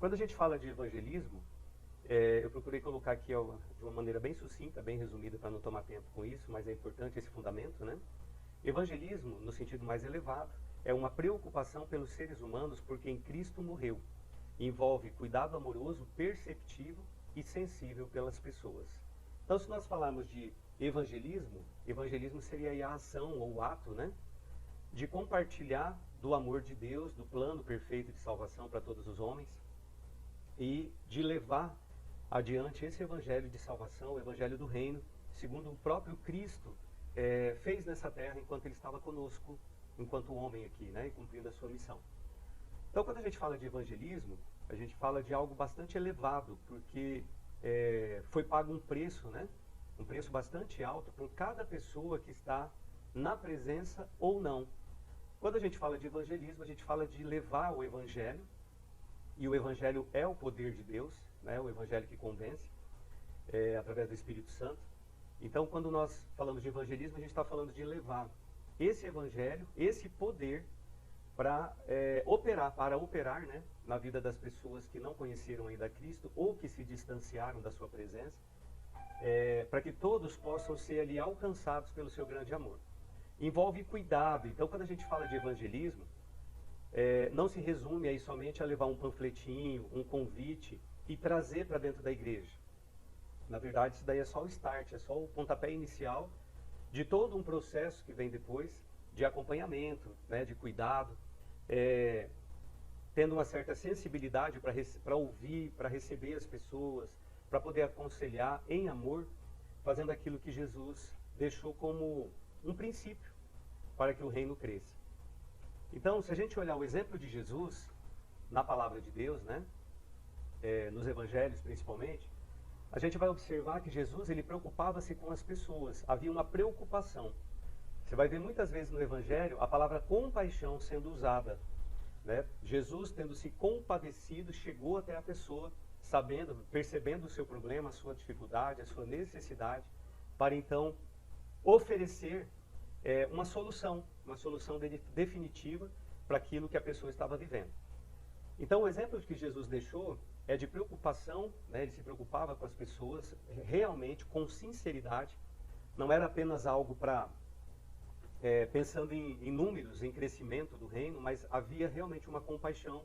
Quando a gente fala de evangelismo, eu procurei colocar aqui de uma maneira bem sucinta, bem resumida, para não tomar tempo com isso, mas é importante esse fundamento, né? Evangelismo, no sentido mais elevado, é uma preocupação pelos seres humanos por quem Cristo morreu. Envolve cuidado amoroso, perceptivo e sensível pelas pessoas. Então, se nós falarmos de evangelismo, evangelismo seria aí a ação ou o ato, né, de compartilhar do amor de Deus, do plano perfeito de salvação para todos os homens, e de levar adiante esse evangelho de salvação, o evangelho do reino, segundo o próprio Cristo fez nessa terra enquanto ele estava conosco, enquanto homem aqui, né, e cumprindo a sua missão. Então, quando a gente fala de evangelismo, a gente fala de algo bastante elevado, porque foi pago um preço, né, um preço bastante alto por cada pessoa que está na presença ou não. Quando a gente fala de evangelismo, a gente fala de levar o evangelho, e o evangelho é o poder de Deus, né, o evangelho que convence, através do Espírito Santo. Então, quando nós falamos de evangelismo, a gente está falando de levar esse evangelho, esse poder, para operar, né, na vida das pessoas que não conheceram ainda Cristo ou que se distanciaram da sua presença, para que todos possam ser ali alcançados pelo seu grande amor. Envolve cuidado. Então, quando a gente fala de evangelismo, não se resume aí somente a levar um panfletinho, um convite e trazer para dentro da igreja. Na verdade, isso daí é só o start, é só o pontapé inicial de todo um processo que vem depois, de acompanhamento, né, de cuidado, tendo uma certa sensibilidade para ouvir, para receber as pessoas, para poder aconselhar em amor, fazendo aquilo que Jesus deixou como um princípio para que o reino cresça. Então, se a gente olhar o exemplo de Jesus, na palavra de Deus, né, nos evangelhos principalmente, a gente vai observar que Jesus, ele preocupava-se com as pessoas, havia uma preocupação. Você vai ver muitas vezes no evangelho a palavra compaixão sendo usada, né? Jesus, tendo se compadecido, chegou até a pessoa, percebendo o seu problema, a sua dificuldade, a sua necessidade, para então oferecer uma solução definitiva para aquilo que a pessoa estava vivendo. Então, o exemplo que Jesus deixou é de preocupação, né? Ele se preocupava com as pessoas realmente, com sinceridade, não era apenas algo para pensando em números, em crescimento do reino, mas havia realmente uma compaixão,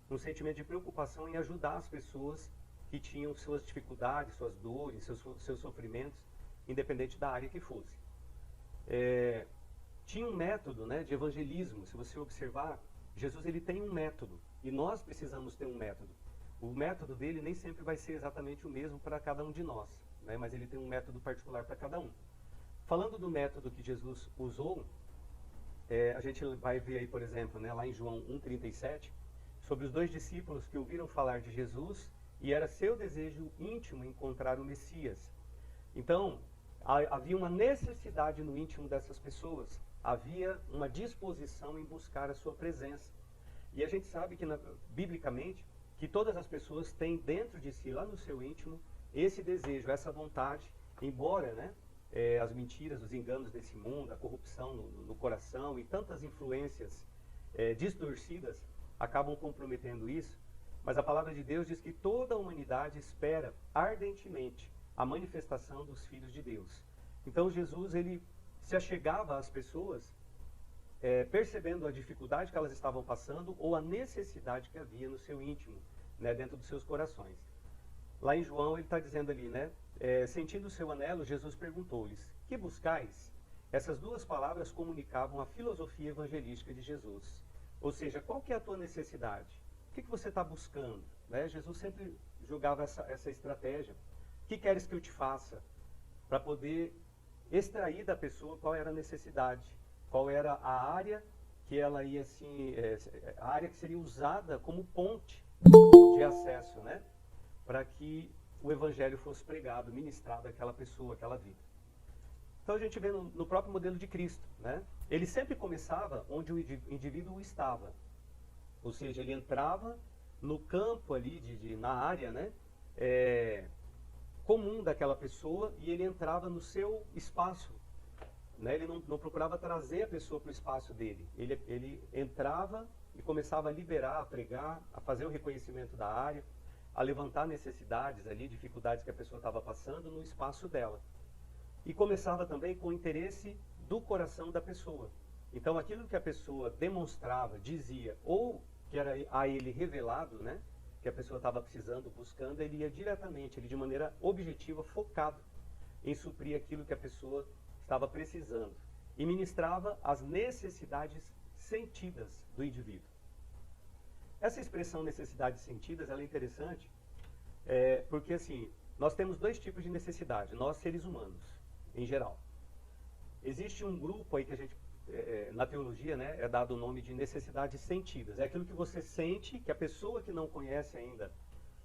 um sentimento de preocupação em ajudar as pessoas que tinham suas dificuldades, suas dores, seus sofrimentos, independente da área que fosse. Tinha um método, né, de evangelismo. Se você observar, Jesus, ele tem um método, e nós precisamos ter um método. O método dele nem sempre vai ser exatamente o mesmo para cada um de nós, né, mas ele tem um método particular para cada um. Falando do método que Jesus usou, a gente vai ver aí, por exemplo, né, lá em João 1,37, sobre os dois discípulos que ouviram falar de Jesus e era seu desejo íntimo encontrar o Messias. Então, havia uma necessidade no íntimo dessas pessoas, havia uma disposição em buscar a sua presença. E a gente sabe que, biblicamente, que todas as pessoas têm dentro de si, lá no seu íntimo, esse desejo, essa vontade, embora, né, as mentiras, os enganos desse mundo, a corrupção no coração e tantas influências distorcidas acabam comprometendo isso, mas a palavra de Deus diz que toda a humanidade espera ardentemente a manifestação dos filhos de Deus. Então Jesus, ele se achegava às pessoas percebendo a dificuldade que elas estavam passando ou a necessidade que havia no seu íntimo, né, dentro dos seus corações. Lá em João ele está dizendo ali, né, sentindo o seu anelo, Jesus perguntou-lhes, que buscais? Essas duas palavras comunicavam a filosofia evangelística de Jesus. Ou seja, qual que é a tua necessidade? O que você está buscando? Né? Jesus sempre jogava essa estratégia. O que queres que eu te faça? Para poder extrair da pessoa qual era a necessidade, qual era a área que ela ia assim, a área que seria usada como ponte de acesso, né? Para que o evangelho fosse pregado, ministrado àquela pessoa, àquela vida. Então a gente vê no próprio modelo de Cristo, né? Ele sempre começava onde o indivíduo estava. Ou seja, ele entrava no campo ali, na área, né, comum daquela pessoa, e ele entrava no seu espaço. Né? Ele não procurava trazer a pessoa para o espaço dele. Ele entrava e começava a liberar, a pregar, a fazer o reconhecimento da área, a levantar necessidades ali, dificuldades que a pessoa estava passando no espaço dela. E começava também com o interesse do coração da pessoa. Então, aquilo que a pessoa demonstrava, dizia, ou que era a ele revelado, né, que a pessoa estava precisando, buscando, ele ia diretamente, ele de maneira objetiva, focado em suprir aquilo que a pessoa estava precisando. E ministrava as necessidades sentidas do indivíduo. Essa expressão necessidades sentidas, ela é interessante, porque assim, nós temos dois tipos de necessidade, nós seres humanos, em geral. Existe um grupo aí que a gente, na teologia, né, é dado o nome de necessidades sentidas. É aquilo que você sente, que a pessoa que não conhece ainda,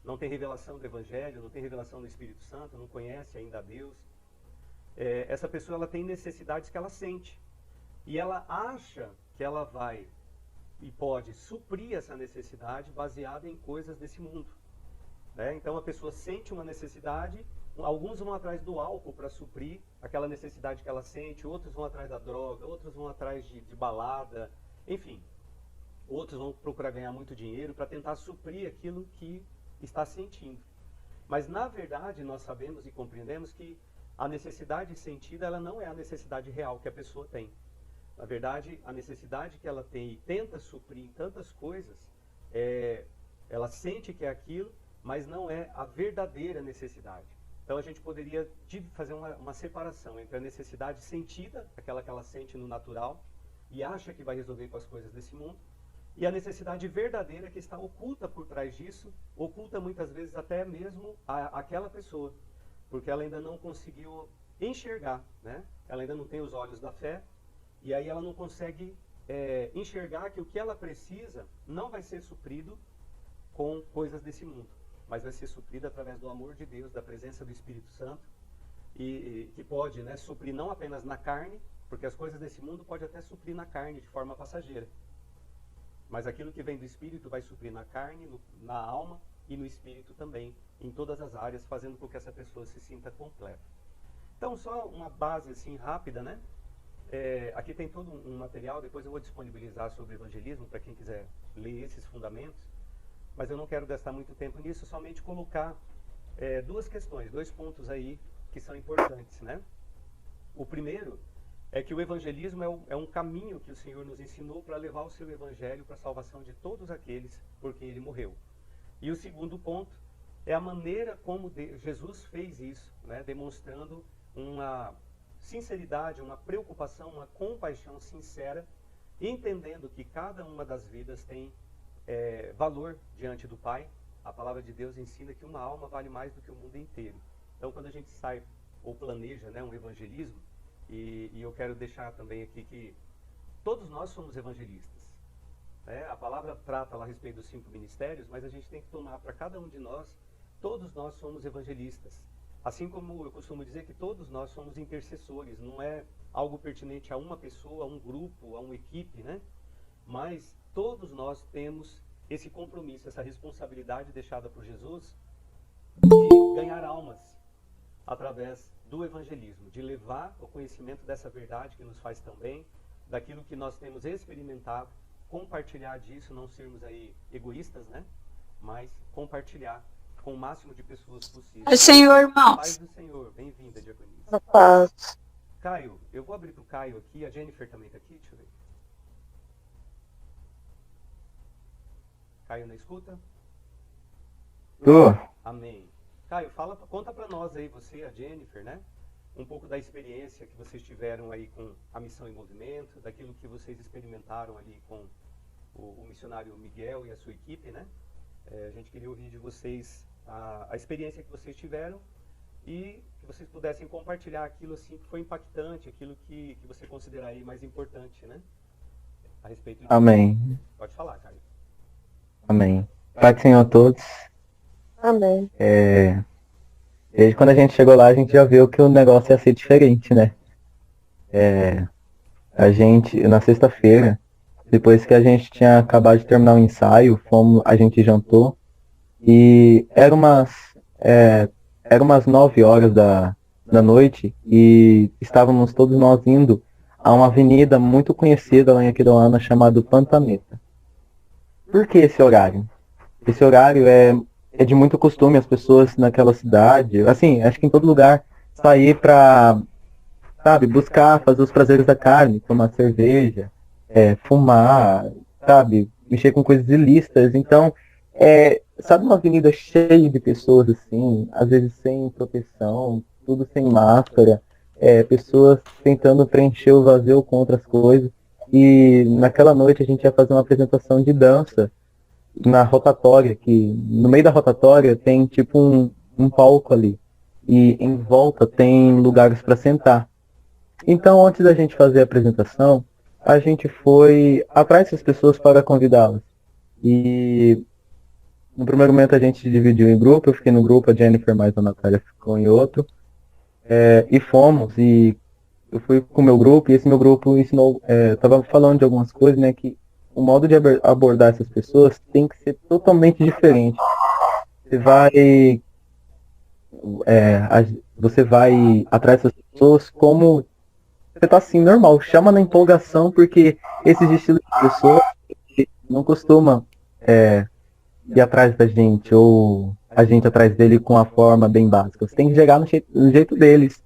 não tem revelação do Evangelho, não tem revelação do Espírito Santo, não conhece ainda a Deus. Essa pessoa, ela tem necessidades que ela sente. E ela acha que ela vai e pode suprir essa necessidade baseada em coisas desse mundo. Né? Então a pessoa sente uma necessidade, alguns vão atrás do álcool para suprir aquela necessidade que ela sente, outros vão atrás da droga, outros vão atrás de balada, enfim. Outros vão procurar ganhar muito dinheiro para tentar suprir aquilo que está sentindo. Mas na verdade nós sabemos e compreendemos que a necessidade sentida, ela não é a necessidade real que a pessoa tem. Na verdade, a necessidade que ela tem e tenta suprir em tantas coisas, ela sente que é aquilo, mas não é a verdadeira necessidade. Então a gente poderia fazer uma separação entre a necessidade sentida, aquela que ela sente no natural, e acha que vai resolver com as coisas desse mundo, e a necessidade verdadeira que está oculta por trás disso, oculta muitas vezes até mesmo aquela pessoa, porque ela ainda não conseguiu enxergar, né? Ela ainda não tem os olhos da fé, e aí ela não consegue enxergar que o que ela precisa não vai ser suprido com coisas desse mundo, mas vai ser suprido através do amor de Deus, da presença do Espírito Santo, e que pode, né, suprir não apenas na carne, porque as coisas desse mundo pode até suprir na carne de forma passageira, mas aquilo que vem do Espírito vai suprir na carne, na alma e no Espírito também, em todas as áreas, fazendo com que essa pessoa se sinta completa. Então, só uma base assim rápida, né? Aqui tem todo um material, depois eu vou disponibilizar sobre evangelismo para quem quiser ler esses fundamentos, mas eu não quero gastar muito tempo nisso, somente colocar duas questões, dois pontos aí que são importantes, né? O primeiro é que o evangelismo é um caminho que o Senhor nos ensinou para levar o seu evangelho para a salvação de todos aqueles por quem ele morreu. E o segundo ponto é a maneira como Jesus fez isso, né? Demonstrando uma sinceridade, uma preocupação, uma compaixão sincera, entendendo que cada uma das vidas tem valor diante do Pai. A palavra de Deus ensina que uma alma vale mais do que o mundo inteiro. Então, quando a gente sai ou planeja, né, um evangelismo, e eu quero deixar também aqui que todos nós somos evangelistas. A palavra trata lá a respeito dos 5 ministérios, mas a gente tem que tomar para cada um de nós, todos nós somos evangelistas. Assim como eu costumo dizer que todos nós somos intercessores, não é algo pertinente a uma pessoa, a um grupo, a uma equipe, né? Mas todos nós temos esse compromisso, essa responsabilidade deixada por Jesus de ganhar almas através do evangelismo, de levar o conhecimento dessa verdade que nos faz tão bem, daquilo que nós temos experimentado, compartilhar disso, não sermos aí egoístas, né? Mas compartilhar com o máximo de pessoas possível. O Senhor, irmãos. Paz do Senhor, bem-vinda, Diaconisa. Paz. Caio, eu vou abrir para o Caio aqui, a Jennifer também está aqui, deixa eu ver. Caio, na escuta? Tô. Amém. Caio, conta para nós aí, você, a Jennifer, né? Um pouco da experiência que vocês tiveram aí com a Missão em Movimento, daquilo que vocês experimentaram ali com o missionário Miguel e a sua equipe, né? A gente queria ouvir de vocês a experiência que vocês tiveram e que vocês pudessem compartilhar aquilo assim que foi impactante, aquilo que você considera aí mais importante, né? A respeito disso. Amém. Pode falar, Caio. Amém. Pai do Senhor a todos. Amém. Desde quando a gente chegou lá, a gente já viu que o negócio ia ser diferente, né? A gente, na sexta-feira, depois que a gente tinha acabado de terminar o ensaio, a gente jantou e era umas 9 horas da noite e estávamos todos nós indo a uma avenida muito conhecida lá em Aquidauana chamada Pantaneta. Por que esse horário? Esse horário é de muito costume as pessoas naquela cidade, assim, acho que em todo lugar, sair pra, sabe, buscar fazer os prazeres da carne, tomar cerveja, fumar, sabe, mexer com coisas ilícitas. Então, sabe, uma avenida cheia de pessoas assim, às vezes sem proteção, tudo sem máscara, pessoas tentando preencher o vazio com outras coisas. E naquela noite a gente ia fazer uma apresentação de dança na rotatória, que no meio da rotatória tem tipo um palco ali. E em volta tem lugares para sentar. Então, antes da gente fazer a apresentação, a gente foi atrás dessas pessoas para convidá-las. E no primeiro momento a gente se dividiu em grupo, eu fiquei no grupo, a Jennifer mais a Natália ficou em outro. E fomos, e eu fui com o meu grupo, e esse meu grupo ensinou, estava falando de algumas coisas, né, que o modo de abordar essas pessoas tem que ser totalmente diferente. Você vai, você vai atrás dessas pessoas como você tá assim, normal, chama na empolgação, porque esses estilos de pessoa não costumam ir atrás da gente, ou a gente atrás dele com a forma bem básica. Você tem que chegar no jeito deles.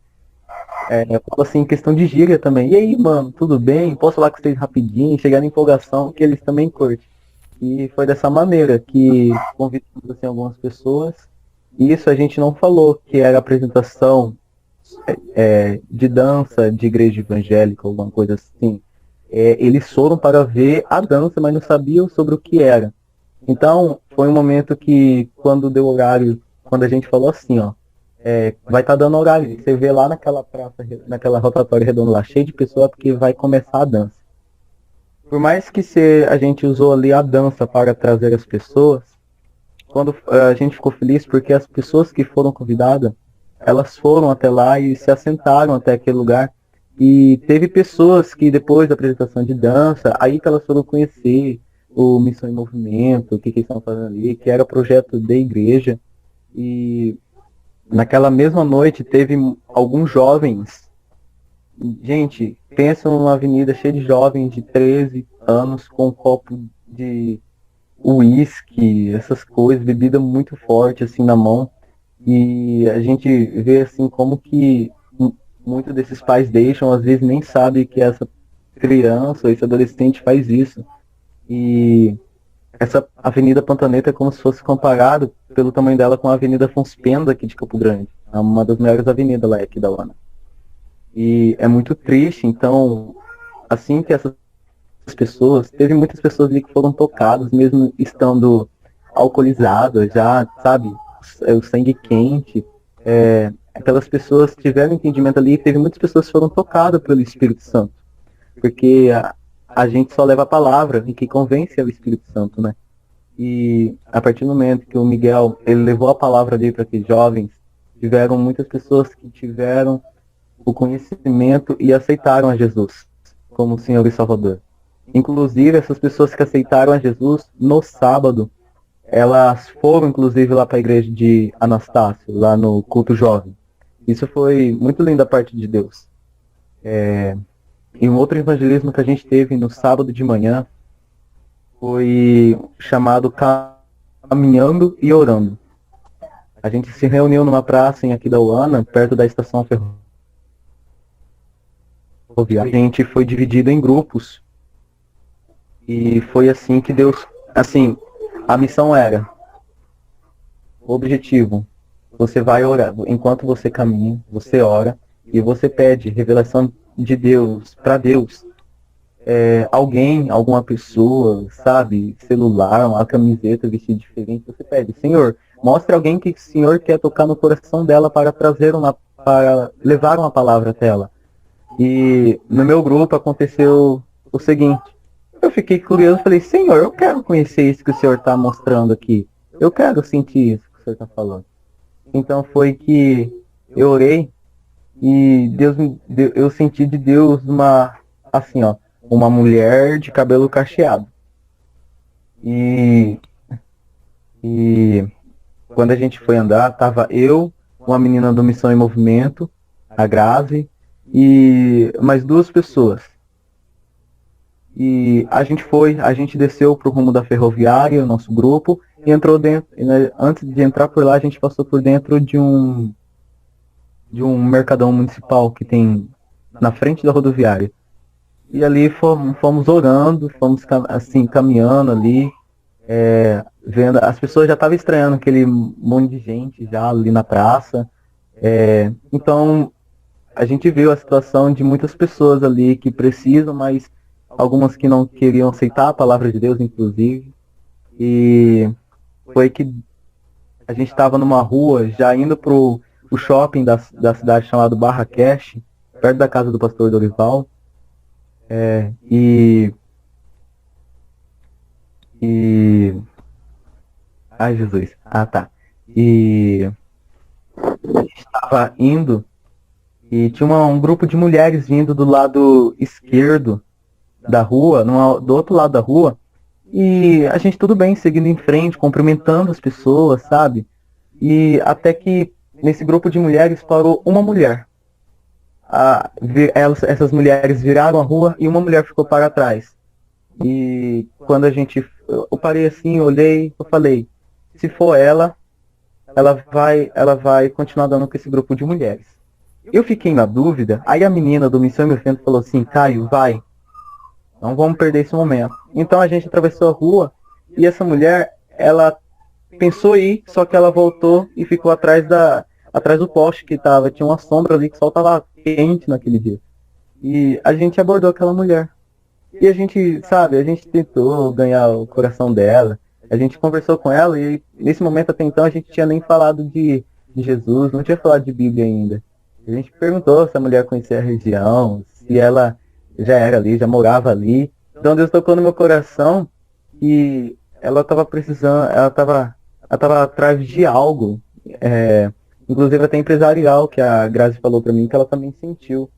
Eu falo assim, em questão de gíria também. E aí, mano, tudo bem? Posso falar com vocês rapidinho? Chegar na empolgação, que eles também curtem. E foi dessa maneira que convidamos assim, algumas pessoas. E isso a gente não falou, que era apresentação de dança de igreja evangélica, alguma coisa assim. Eles foram para ver a dança, mas não sabiam sobre o que era. Então, foi um momento que, quando deu horário, quando a gente falou assim, ó, vai estar dando horário, você vê lá naquela praça, naquela rotatória redonda lá, cheio de pessoas, porque vai começar a dança. Por mais que a gente usou ali a dança para trazer as pessoas, quando a gente ficou feliz porque as pessoas que foram convidadas, elas foram até lá e se assentaram até aquele lugar. E teve pessoas que depois da apresentação de dança, aí que elas foram conhecer o Missão em Movimento, o que eles estão fazendo ali, que era projeto da igreja. E naquela mesma noite teve alguns jovens. Gente, pensa numa avenida cheia de jovens de 13 anos com um copo de uísque, essas coisas, bebida muito forte assim na mão. E a gente vê assim como que muitos desses pais deixam, às vezes nem sabe que essa criança ou esse adolescente faz isso. E essa Avenida Pantaneta é como se fosse comparado pelo tamanho dela com a Avenida Afonso Pena aqui de Campo Grande. É uma das maiores avenidas lá aqui da UANA. E é muito triste, então, assim que essas pessoas, teve muitas pessoas ali que foram tocadas, mesmo estando alcoolizadas, já, sabe, o sangue quente. Aquelas pessoas tiveram entendimento ali, teve muitas pessoas que foram tocadas pelo Espírito Santo. Porque a gente só leva a palavra e que convence é o Espírito Santo, né? E a partir do momento que o Miguel ele levou a palavra ali para aqueles jovens, tiveram muitas pessoas que tiveram o conhecimento e aceitaram a Jesus como Senhor e Salvador. Inclusive, essas pessoas que aceitaram a Jesus no sábado, elas foram inclusive lá para a igreja de Anastácio, lá no culto jovem. Isso foi muito lindo da parte de Deus. E um outro evangelismo que a gente teve no sábado de manhã foi chamado Caminhando e Orando. A gente se reuniu numa praça aqui da UANA, perto da estação ferroviária. A gente foi dividido em grupos. E foi assim que Deus... Assim, a missão era... O objetivo, você vai orar. Enquanto você caminha, você ora e você pede revelação de Deus, para Deus. Alguém, alguma pessoa, sabe, celular, uma camiseta, vestido diferente, você pede, Senhor, mostre alguém que o Senhor quer tocar no coração dela para para levar uma palavra até ela. E no meu grupo aconteceu o seguinte, eu fiquei curioso, falei, Senhor, eu quero conhecer isso que o Senhor está mostrando aqui, eu quero sentir isso que o Senhor está falando. Então foi que eu orei e eu senti de Deus uma mulher de cabelo cacheado. E quando a gente foi andar, tava eu, uma menina do Missão em Movimento, a Grazi, e mais duas pessoas. E a gente desceu pro rumo da ferroviária, o nosso grupo, e entrou dentro, né, antes de entrar por lá, a gente passou por dentro de um mercadão municipal que tem na frente da rodoviária. E ali fomos orando, assim, caminhando ali, vendo, as pessoas já estavam estranhando aquele monte de gente já ali na praça. Então a gente viu a situação de muitas pessoas ali que precisam, mas algumas que não queriam aceitar a palavra de Deus, inclusive. E foi que a gente estava numa rua, já indo pro o shopping da cidade chamado Barra Cash, perto da casa do pastor Dorival. E, e. Ai, Jesus. Ah, tá. E a gente estava indo e tinha um grupo de mulheres vindo do lado esquerdo da rua, do outro lado da rua. E a gente tudo bem, seguindo em frente, cumprimentando as pessoas, sabe? E até que nesse grupo de mulheres parou uma mulher. Essas mulheres viraram a rua e uma mulher ficou para trás. E quando eu parei assim, olhei, eu falei, se for ela vai continuar dando com esse grupo de mulheres. Eu fiquei na dúvida, aí a menina do Missão e Meu Centro falou assim, Caio, vai, não vamos perder esse momento. Então a gente atravessou a rua e essa mulher, ela pensou em ir, só que ela voltou e ficou atrás do poste que tava, tinha uma sombra ali que o sol tava quente naquele dia. E a gente abordou aquela mulher. E a gente, sabe, a gente tentou ganhar o coração dela. A gente conversou com ela e nesse momento até então a gente tinha nem falado de Jesus, não tinha falado de Bíblia ainda. A gente perguntou se a mulher conhecia a região, se ela já era ali, já morava ali. Então Deus tocou no meu coração e ela estava precisando, ela tava atrás de algo, inclusive até empresarial, que a Grazi falou para mim que ela também sentiu.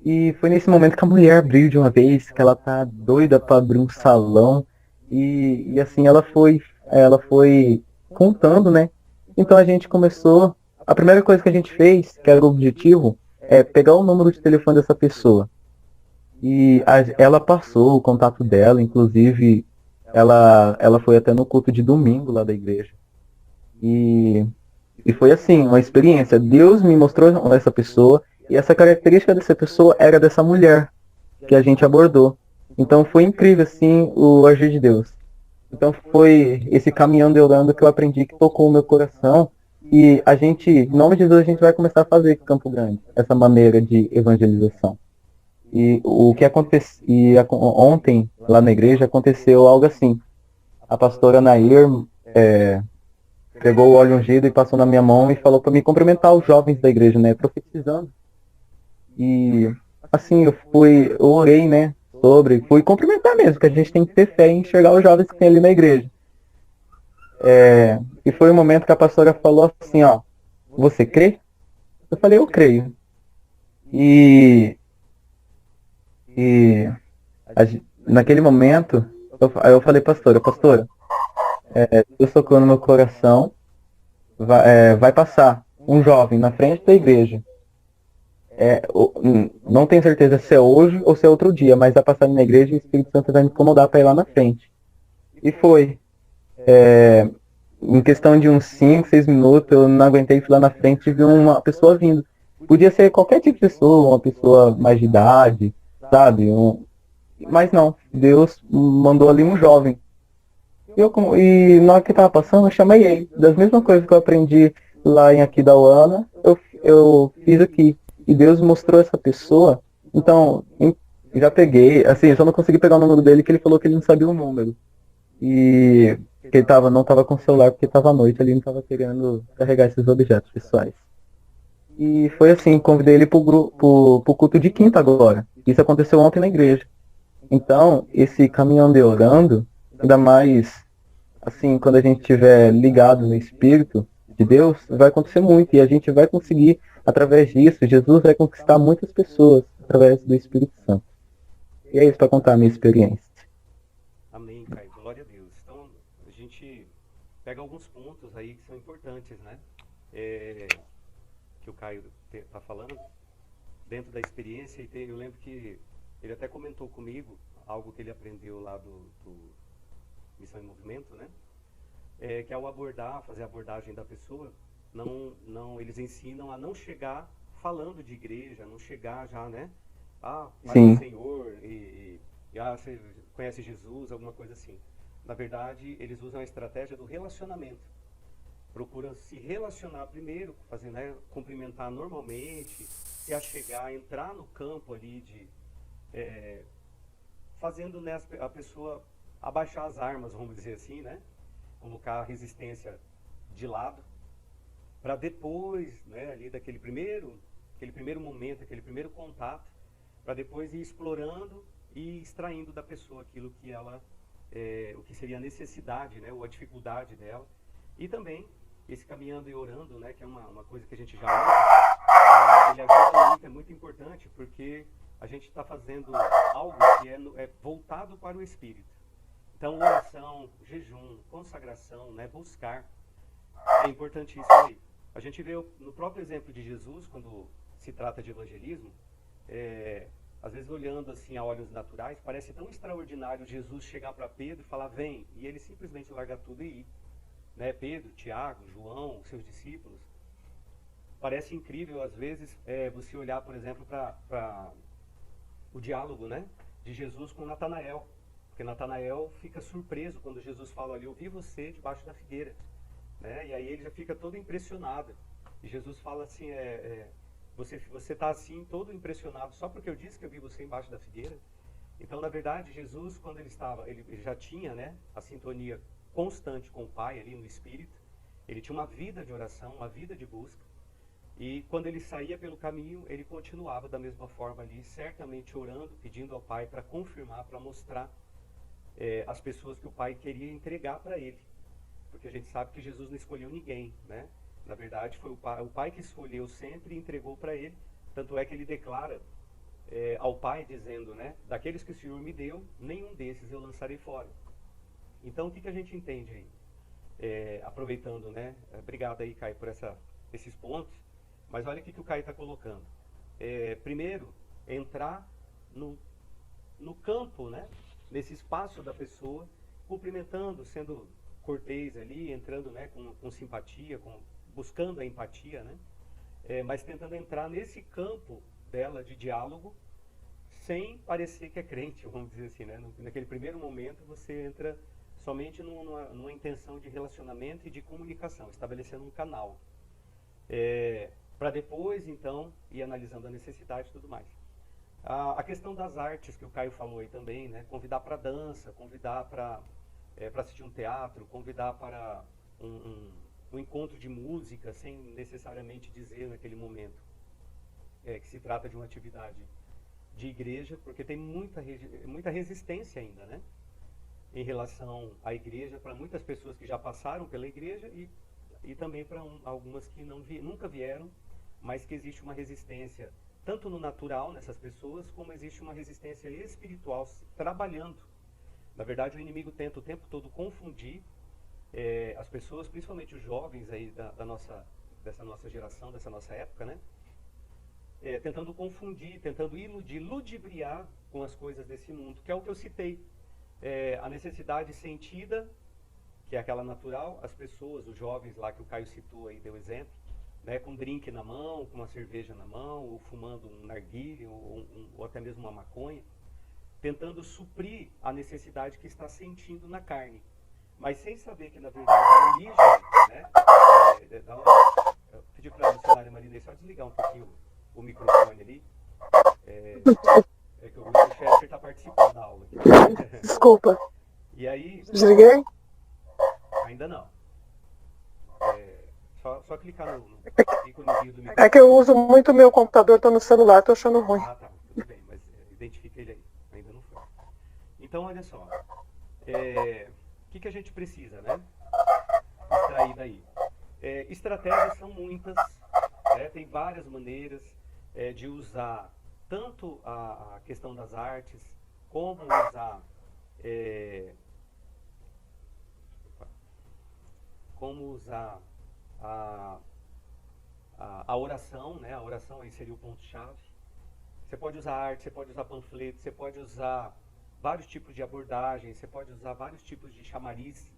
E foi nesse momento que a mulher abriu de uma vez, que ela tá doida para abrir um salão. E assim ela foi contando, né? Então a gente começou. A primeira coisa que a gente fez, que era o objetivo, é pegar o número de telefone dessa pessoa. Ela passou o contato dela, inclusive ela foi até no culto de domingo lá da igreja. E, e foi assim, uma experiência. Deus me mostrou essa pessoa. E essa característica dessa pessoa era dessa mulher que a gente abordou. Então foi incrível, assim, o agir de Deus. Então foi esse caminhando e orando que eu aprendi, que tocou o meu coração. E a gente, em nome de Deus, a gente vai começar a fazer aqui em Campo Grande, essa maneira de evangelização. E o que aconteceu, ontem, lá na igreja, aconteceu algo assim. A pastora Nair pegou o óleo ungido e passou na minha mão e falou para me cumprimentar os jovens da igreja, né, profetizando. E assim, eu orei, né, fui cumprimentar mesmo, que a gente tem que ter fé em enxergar os jovens que tem ali na igreja. E foi o momento que a pastora falou assim, ó, você crê? Eu falei, eu creio. E, e naquele momento, aí eu falei, pastora, Deus tocou no meu coração, vai passar um jovem na frente da igreja. Não tenho certeza se é hoje ou se é outro dia, mas vai passar na igreja e o Espírito Santo vai me incomodar para ir lá na frente. E foi. Em questão de uns 5, 6 minutos, eu não aguentei, fui lá na frente e vi uma pessoa vindo. Podia ser qualquer tipo de pessoa, uma pessoa mais de idade, sabe? Mas não, Deus mandou ali um jovem. E na hora que estava passando, eu chamei ele. Das mesmas coisas que eu aprendi lá em Aquidauana, eu fiz aqui. E Deus mostrou essa pessoa. Então, já peguei, assim, eu só não consegui pegar o número dele, que ele falou que ele não sabia o número. E que ele não estava com o celular porque estava à noite, ele não estava querendo carregar esses objetos pessoais. E foi assim, convidei ele pro culto de quinta agora. Isso aconteceu ontem na igreja. Então, esse caminhando e orando, ainda mais assim, quando a gente estiver ligado no Espírito de Deus, vai acontecer muito. E a gente vai conseguir, através disso, Jesus vai conquistar muitas pessoas através do Espírito Santo. E é isso para contar a minha experiência. Amém, Caio. Glória a Deus. Então, a gente pega alguns pontos aí que são importantes, né? Que o Caio está falando, dentro da experiência. Eu lembro que ele até comentou comigo algo que ele aprendeu lá do Missão em Movimento, né? Que ao fazer a abordagem da pessoa, eles ensinam a não chegar falando de igreja, não chegar já, né? Paz do Senhor, você conhece Jesus, alguma coisa assim. Na verdade, eles usam a estratégia do relacionamento. Procuram se relacionar primeiro, né, cumprimentar normalmente, se achegar, entrar no campo ali fazendo, né, a pessoa abaixar as armas, vamos dizer assim, né? Colocar a resistência de lado, para depois, né, ali aquele primeiro momento, aquele primeiro contato, para depois ir explorando e extraindo da pessoa aquilo que ela, o que seria a necessidade, né, ou a dificuldade dela. E também esse caminhando e orando, né, que é uma coisa que a gente já usa, ele ajuda muito, é muito importante, porque a gente está fazendo algo que é voltado para o Espírito. Então, oração, jejum, consagração, né, buscar, é importantíssimo aí. A gente vê no próprio exemplo de Jesus, quando se trata de evangelismo, às vezes olhando assim a olhos naturais, parece tão extraordinário Jesus chegar para Pedro e falar, vem, e ele simplesmente largar tudo e ir. Né? Pedro, Tiago, João, seus discípulos. Parece incrível, às vezes, você olhar, por exemplo, para o diálogo, né, de Jesus com Natanael. Porque Natanael fica surpreso quando Jesus fala ali, eu vi você debaixo da figueira. Né? E aí ele já fica todo impressionado. E Jesus fala assim, você está assim, todo impressionado, só porque eu disse que eu vi você embaixo da figueira? Então, na verdade, Jesus, quando ele já tinha, né, a sintonia constante com o Pai ali no Espírito, ele tinha uma vida de oração, uma vida de busca, e quando ele saía pelo caminho, ele continuava da mesma forma ali, certamente orando, pedindo ao Pai para confirmar, para mostrar as pessoas que o Pai queria entregar para ele, porque a gente sabe que Jesus não escolheu ninguém, né? Na verdade, foi o Pai que escolheu sempre e entregou para ele, tanto é que ele declara ao Pai, dizendo, né, daqueles que o Senhor me deu, nenhum desses eu lançarei fora. Então, o que a gente entende aí? Aproveitando, né? Obrigado aí, Caio, por esses pontos. Mas olha o que o Caio está colocando. Primeiro, entrar no campo, né? Nesse espaço da pessoa, cumprimentando, sendo cortês ali, entrando, né, com simpatia, buscando a empatia, né? Mas tentando entrar nesse campo dela de diálogo, sem parecer que é crente, vamos dizer assim, né? Naquele primeiro momento, você entra somente numa intenção de relacionamento e de comunicação, estabelecendo um canal. Para depois, então, ir analisando a necessidade e tudo mais. A questão das artes, que o Caio falou aí também, né? Convidar para dança, convidar para assistir um teatro, convidar para um encontro de música, sem necessariamente dizer naquele momento que se trata de uma atividade de igreja, porque tem muita resistência ainda, né? Em relação à igreja, para muitas pessoas que já passaram pela igreja e também para algumas que nunca vieram, mas que existe uma resistência, tanto no natural nessas pessoas, como existe uma resistência espiritual trabalhando. Na verdade, o inimigo tenta o tempo todo confundir as pessoas, principalmente os jovens aí dessa nossa geração, dessa nossa época, né? Tentando confundir, tentando iludir, ludibriar com as coisas desse mundo, que é o que eu citei. A necessidade sentida, que é aquela natural, as pessoas, os jovens lá que o Caio citou aí, deu exemplo, né, com um drink na mão, com uma cerveja na mão, ou fumando um narguilé, ou até mesmo uma maconha, tentando suprir a necessidade que está sentindo na carne, mas sem saber que, na verdade, a origem, né, eu pedi para a missionária Maria só desligar um pouquinho o microfone ali, que o Chester está participando da aula aqui. Desculpa. E aí... Desliguei? Ainda não. Só clicar no íconezinho do microfone. É que eu uso muito o meu computador, tô no celular, tô achando ruim. Ah, tá. Tudo bem, mas identifica ele aí. Ainda não foi. Então, olha só. O que a gente precisa, né? Extrair daí. Estratégias são muitas. Tem várias maneiras de usar tanto a questão das artes, como usar... como usar a oração, né? A oração aí seria o ponto-chave. Você pode usar arte, você pode usar panfleto, você pode usar vários tipos de abordagem, você pode usar vários tipos de chamariz,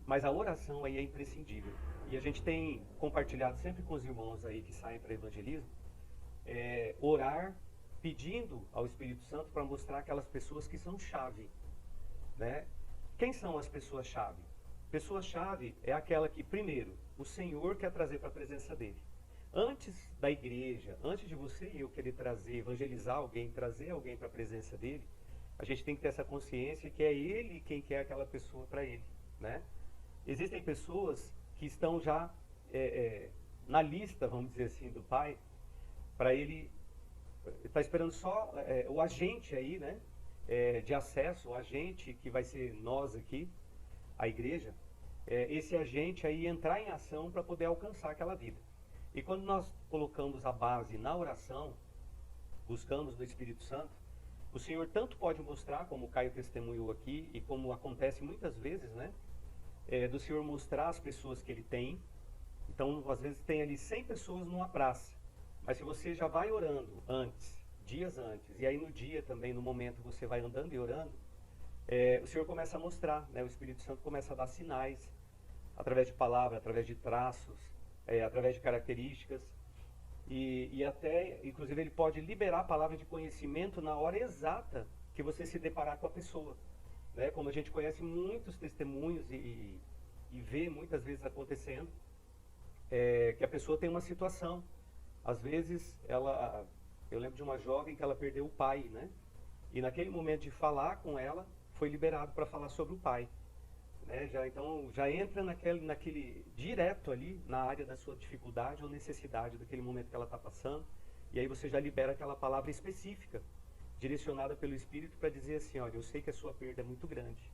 mas a oração aí é imprescindível. E a gente tem compartilhado sempre com os irmãos aí que saem para evangelismo, orar pedindo ao Espírito Santo para mostrar aquelas pessoas que são chave, né? Quem são as pessoas-chave? Pessoa-chave é aquela que, primeiro, o Senhor quer trazer para a presença dele. Antes da igreja, antes de você e eu querer trazer, evangelizar alguém, trazer alguém para a presença dele, a gente tem que ter essa consciência que é ele quem quer aquela pessoa para ele, né? Existem pessoas que estão já na lista, vamos dizer assim, do Pai, para ele, está esperando só o agente aí, né? De acesso, o agente que vai ser nós aqui, a igreja, esse agente aí entrar em ação para poder alcançar aquela vida. E quando nós colocamos a base na oração, buscamos no Espírito Santo, o Senhor tanto pode mostrar, como o Caio testemunhou aqui, e como acontece muitas vezes, né? Do Senhor mostrar as pessoas que Ele tem. Então, às vezes tem ali 100 pessoas numa praça, mas se você já vai orando antes, dias antes, e aí no dia também, no momento você vai andando e orando, o Senhor começa a mostrar, né? O Espírito Santo começa a dar sinais, através de palavras, através de traços, através de características, e até, inclusive, Ele pode liberar a palavra de conhecimento na hora exata que você se deparar com a pessoa, né? Como a gente conhece muitos testemunhos e vê muitas vezes acontecendo, que a pessoa tem uma situação, às vezes eu lembro de uma jovem que ela perdeu o pai, né? E naquele momento de falar com ela, foi liberado para falar sobre o pai, né? Então já entra naquele direto ali na área da sua dificuldade ou necessidade daquele momento que ela está passando, e aí você já libera aquela palavra específica, direcionada pelo Espírito para dizer assim, olha, eu sei que a sua perda é muito grande,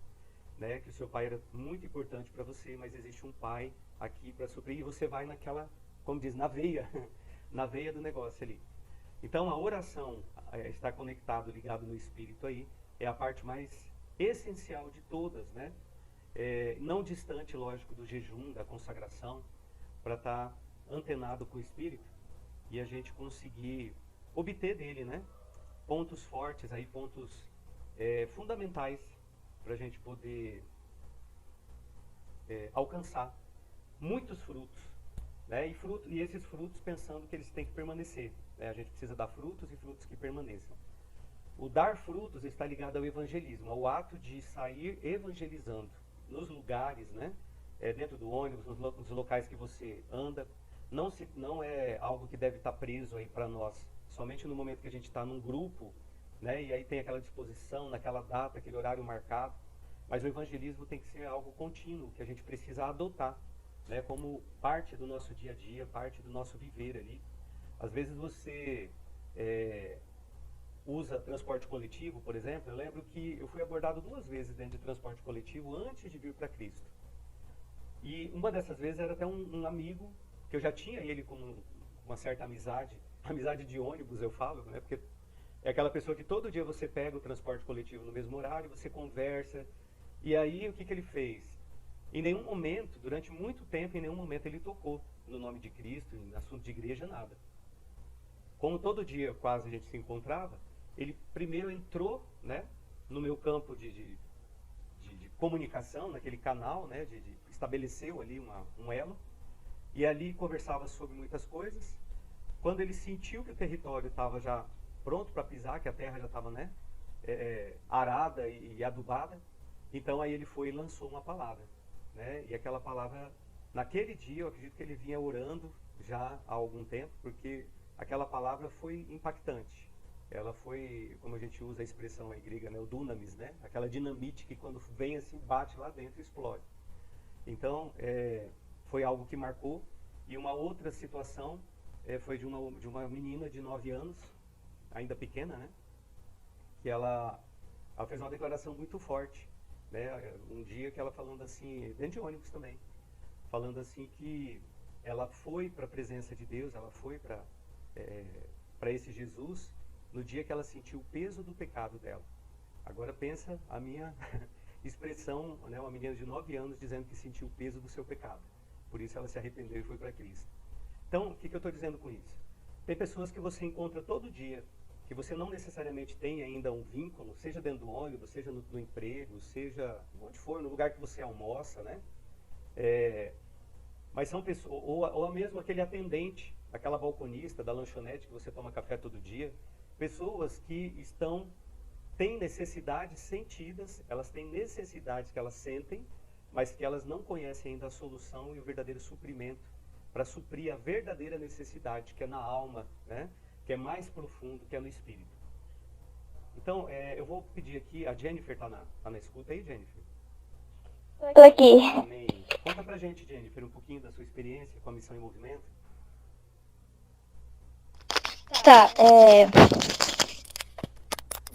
né? Que o seu pai era muito importante para você, mas existe um pai aqui para suprir, e você vai naquela, como diz, na veia, na veia do negócio ali. Então a oração, estar conectado, ligado no Espírito aí, é a parte mais essencial de todas, né? Não distante, lógico, do jejum, da consagração, para estar antenado com o Espírito e a gente conseguir obter dele, né? Pontos fortes, aí, pontos fundamentais para a gente poder alcançar muitos frutos, né? E esses frutos pensando que eles têm que permanecer, né? A gente precisa dar frutos e frutos que permaneçam. O dar frutos está ligado ao evangelismo, ao ato de sair evangelizando nos lugares, né? Dentro do ônibus, nos locais que você anda. Não é algo que deve estar preso aí para nós, somente no momento que a gente está num grupo, né? E aí tem aquela disposição, naquela data, aquele horário marcado. Mas o evangelismo tem que ser algo contínuo, que a gente precisa adotar, né? Como parte do nosso dia a dia, parte do nosso viver ali. Às vezes você usa transporte coletivo, por exemplo. Eu lembro que eu fui abordado 2 vezes dentro de transporte coletivo antes de vir para Cristo. E uma dessas vezes era até um amigo, que eu já tinha ele como uma certa amizade de ônibus, eu falo, né? Porque é aquela pessoa que todo dia você pega o transporte coletivo no mesmo horário, você conversa. E aí o que ele fez? Em nenhum momento, durante muito tempo, em nenhum momento ele tocou no nome de Cristo, em assunto de igreja, nada. Como todo dia quase a gente se encontrava, ele primeiro entrou, né, no meu campo de comunicação, naquele canal, né, estabeleceu ali um elo, e ali conversava sobre muitas coisas. Quando ele sentiu que o território estava já pronto para pisar, que a terra já estava, né, arada e adubada, então aí ele foi e lançou uma palavra, né, e aquela palavra, naquele dia, eu acredito que ele vinha orando já há algum tempo, porque aquela palavra foi impactante. Ela foi, como a gente usa a expressão aí grega, né, o dunamis, né? Aquela dinamite que quando vem assim, bate lá dentro e explode. Então, foi algo que marcou. E uma outra situação foi de uma menina de 9 anos, ainda pequena, né? Que ela fez uma declaração muito forte, né? Um dia que ela falando assim, dentro de ônibus também, falando assim que ela foi para a presença de Deus, ela foi para esse Jesus, no dia que ela sentiu o peso do pecado dela. Agora pensa a minha expressão, né, uma menina de 9 anos dizendo que sentiu o peso do seu pecado. Por isso ela se arrependeu e foi para Cristo. Então, o que eu estou dizendo com isso? Tem pessoas que você encontra todo dia, que você não necessariamente tem ainda um vínculo, seja dentro do ônibus, seja no emprego, seja onde for, no lugar que você almoça, né? Mas são pessoas, ou mesmo aquele atendente, aquela balconista da lanchonete que você toma café todo dia, pessoas que têm necessidades sentidas, elas têm necessidades que elas sentem, mas que elas não conhecem ainda a solução e o verdadeiro suprimento para suprir a verdadeira necessidade, que é na alma, né? Que é mais profundo, que é no espírito. Então, eu vou pedir aqui, a Jennifer tá na escuta aí, Jennifer? Tô aqui. Amém. Conta pra gente, Jennifer, um pouquinho da sua experiência com a Missão em Movimento. Tá,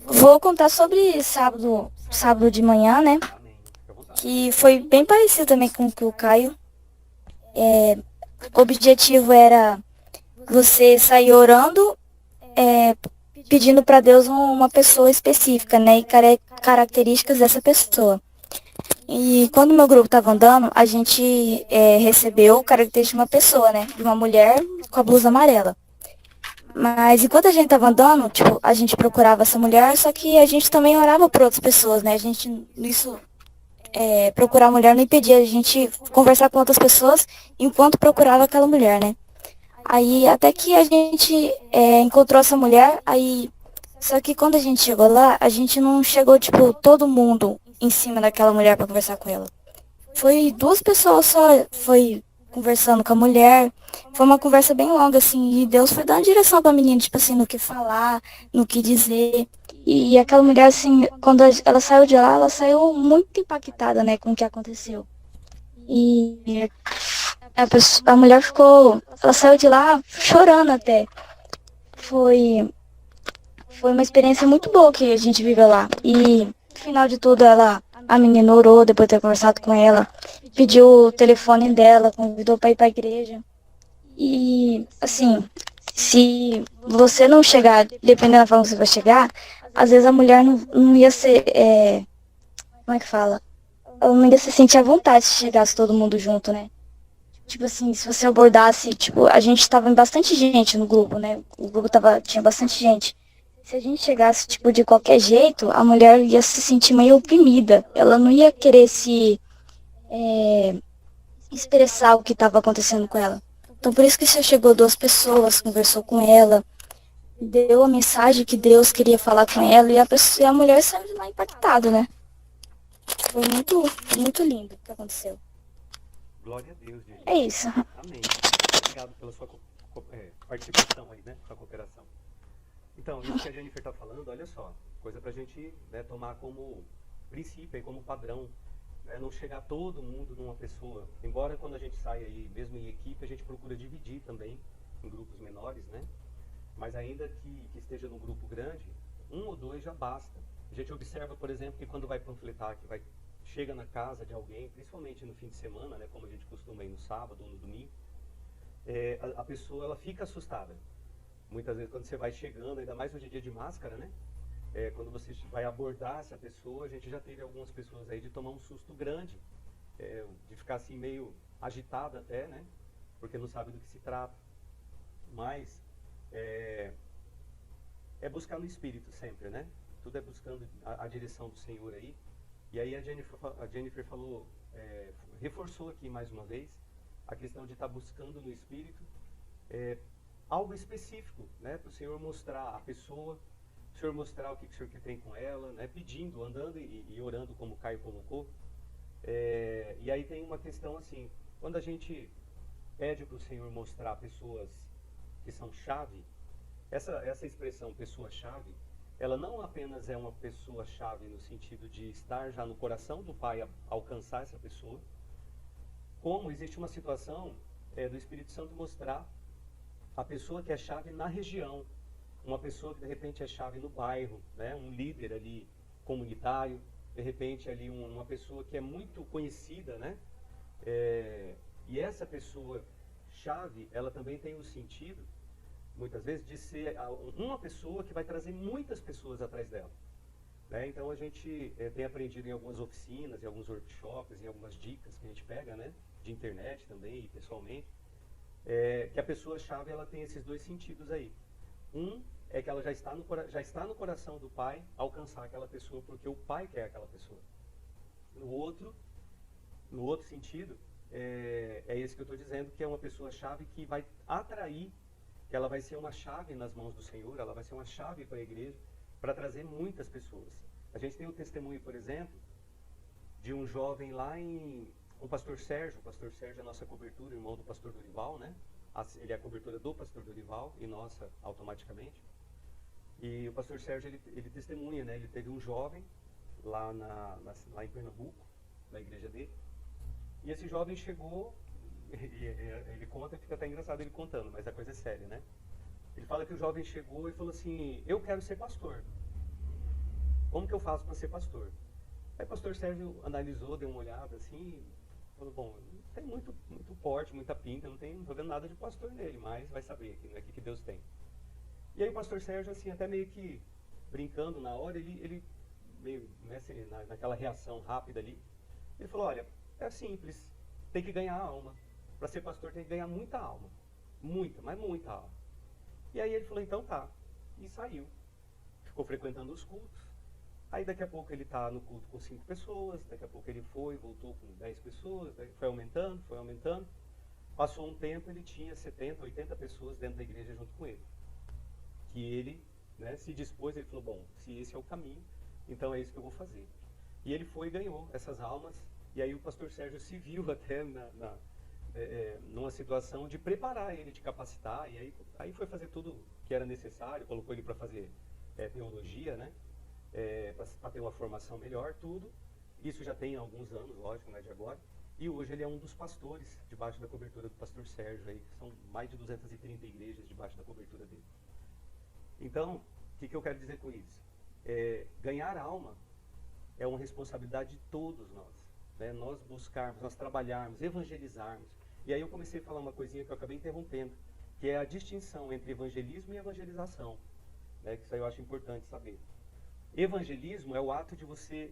vou contar sobre sábado de manhã, né? Amém. Fica à vontade. Que foi bem parecido também com o que o Caio. O objetivo era você sair orando, pedindo para Deus uma pessoa específica, né? E características dessa pessoa. E quando o meu grupo estava andando, a gente recebeu características de uma pessoa, né? De uma mulher com a blusa amarela. Mas enquanto a gente estava andando, tipo, a gente procurava essa mulher, só que a gente também orava por outras pessoas, né? A gente, procurar a mulher não impedia a gente conversar com outras pessoas enquanto procurava aquela mulher, né? Aí até que a gente encontrou essa mulher, aí. Só que quando a gente chegou lá, a gente não chegou, tipo, todo mundo em cima daquela mulher para conversar com ela. Foi 2 pessoas só, foi conversando com a mulher. Foi uma conversa bem longa, assim, e Deus foi dando direção pra menina, tipo assim, no que falar, no que dizer. E aquela mulher, assim, quando ela saiu de lá, ela saiu muito impactada, né, com o que aconteceu. E a mulher ela saiu de lá chorando até. Foi uma experiência muito boa que a gente viveu lá. E no final de tudo, a menina orou depois de ter conversado com ela, pediu o telefone dela, convidou para ir para a igreja. E, assim, se você não chegar, dependendo da forma que você vai chegar, às vezes a mulher não ia ser, como é que fala? Ela não ia se sentir à vontade se chegasse todo mundo junto, né? Tipo assim, se você abordasse, tipo, a gente tava em bastante gente no grupo, né? O grupo tinha bastante gente. Se a gente chegasse, tipo, de qualquer jeito, a mulher ia se sentir meio oprimida. Ela não ia querer se expressar o que estava acontecendo com ela. Então, por isso que você chegou 2 pessoas, conversou com ela, deu a mensagem que Deus queria falar com ela e a mulher saiu de lá impactada, né? Foi muito lindo o que aconteceu. Glória a Deus, Jennifer. É isso. Amém. Obrigado pela sua participação aí, né? Sua cooperação. Então, isso que a Jennifer está falando, olha só, coisa para a gente, né, tomar como princípio, como padrão, né, não chegar todo mundo numa pessoa. Embora quando a gente sai aí, mesmo em equipe, a gente procura dividir também em grupos menores, né? Mas ainda que esteja num grupo grande, 1 ou 2 já basta. A gente observa, por exemplo, que quando vai panfletar, chega na casa de alguém, principalmente no fim de semana, né, como a gente costuma ir no sábado ou no domingo, a pessoa ela fica assustada. Muitas vezes quando você vai chegando, ainda mais hoje em dia de máscara, né? Quando você vai abordar essa pessoa, a gente já teve algumas pessoas aí de tomar um susto grande, de ficar assim meio agitada até, né? Porque não sabe do que se trata. Mas buscar no Espírito sempre, né? Tudo é buscando a direção do Senhor aí. E aí a Jennifer falou, reforçou aqui mais uma vez, a questão de estar buscando no Espírito algo específico, né? Para o Senhor mostrar a pessoa, o Senhor mostrar o que o Senhor tem com ela, né? Pedindo, andando e orando como o Caio colocou. E aí tem uma questão assim, quando a gente pede para o Senhor mostrar pessoas que são chave, essa expressão pessoa-chave, ela não apenas é uma pessoa-chave no sentido de estar já no coração do Pai, alcançar essa pessoa, como existe uma situação do Espírito Santo mostrar a pessoa que é chave na região, uma pessoa que de repente é chave no bairro, né? Um líder ali comunitário, de repente ali uma pessoa que é muito conhecida, né? E essa pessoa chave, ela também tem o sentido, muitas vezes, de ser uma pessoa que vai trazer muitas pessoas atrás dela. Né? Então a gente tem aprendido em algumas oficinas, em alguns workshops, em algumas dicas que a gente pega, né? De internet também e pessoalmente, que a pessoa-chave ela tem esses 2 sentidos aí. Um é que ela já está no coração do Pai alcançar aquela pessoa, porque o Pai quer aquela pessoa. No outro sentido, é esse que eu estou dizendo, que é uma pessoa-chave que vai atrair, que ela vai ser uma chave nas mãos do Senhor, ela vai ser uma chave para a igreja, para trazer muitas pessoas. A gente tem um testemunho, por exemplo, de um jovem lá o pastor Sérgio é a nossa cobertura, irmão do pastor Dorival, né? Ele é a cobertura do pastor Dorival e nossa automaticamente. E o pastor Sérgio, ele testemunha, né? Ele teve um jovem lá em Pernambuco, na igreja dele. E esse jovem chegou, ele conta, fica até engraçado ele contando, mas a coisa é séria, né? Ele fala que o jovem chegou e falou assim: eu quero ser pastor. Como que eu faço para ser pastor? Aí o pastor Sérgio analisou, deu uma olhada assim, falou: bom, não tem muito porte, muita pinta, não tô vendo nada de pastor nele, mas vai saber aqui, né, que Deus tem. E aí o pastor Sérgio, assim, até meio que brincando na hora, ele meio, né, assim, naquela reação rápida ali, ele falou: olha, é simples, tem que ganhar alma. Para ser pastor tem que ganhar muita alma. Muita, mas muita alma. E aí ele falou: então tá. E saiu. Ficou frequentando os cultos. Aí daqui a pouco ele está no culto com 5 pessoas, daqui a pouco ele voltou com 10 pessoas, daí foi aumentando, foi aumentando. Passou um tempo, ele tinha 70, 80 pessoas dentro da igreja junto com ele. Que ele, né, se dispôs, ele falou: bom, se esse é o caminho, então é isso que eu vou fazer. E ele foi e ganhou essas almas. E aí o pastor Sérgio se viu até numa situação de preparar ele, de capacitar. E aí foi fazer tudo que era necessário, colocou ele para fazer teologia, né? Para ter uma formação melhor, tudo. Isso já tem alguns anos, lógico, não é de agora. E hoje ele é um dos pastores, debaixo da cobertura do pastor Sérgio, aí, que são mais de 230 igrejas debaixo da cobertura dele. Então, o que eu quero dizer com isso? Ganhar alma é uma responsabilidade de todos nós. Né? Nós buscarmos, nós trabalharmos, evangelizarmos. E aí eu comecei a falar uma coisinha que eu acabei interrompendo, que é a distinção entre evangelismo e evangelização. Né? Que isso aí eu acho importante saber. Evangelismo é o ato de você